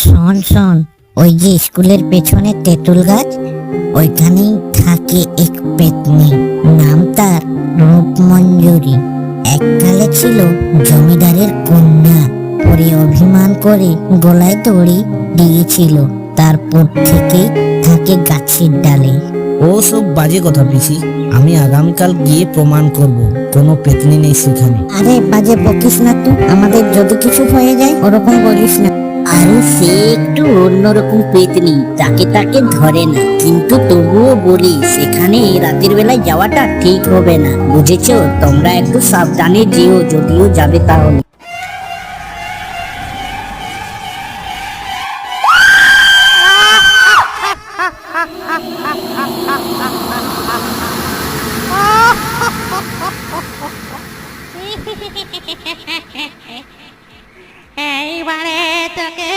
শোন শোন, ওই যে স্কুলের পেছনে তেঁতুল গাছ, ওইখানেই থাকে এক পেতনি। নাম তার রূপমঞ্জুরি। এককালে ছিল জমিদারের কন্যা। পরে অভিমান করে গলায় দড়ি দিয়েছিল। তারপর থেকেই থাকে গাছের ডালে। ও সব বাজে কথা পিসি। আমি আগামীকাল গিয়ে প্রমাণ করব কোনো পেতনি নেই সেখানে। আরে বাজে বকিস না তো, আমাদের যদি কিছু হয়ে যায় ওরকম বলিস না। আরে সে একটু অন্যরকম পেতনি, তাকে তাকে ধরে না, কিন্তু তবুও বলি সেখানে রাতের বেলায় যাওয়াটা ঠিক হবে না, বুঝেছো? তোমরা একটু সাবধানে যেও, যদিও যাবে তাহলে। এইবারে তোকে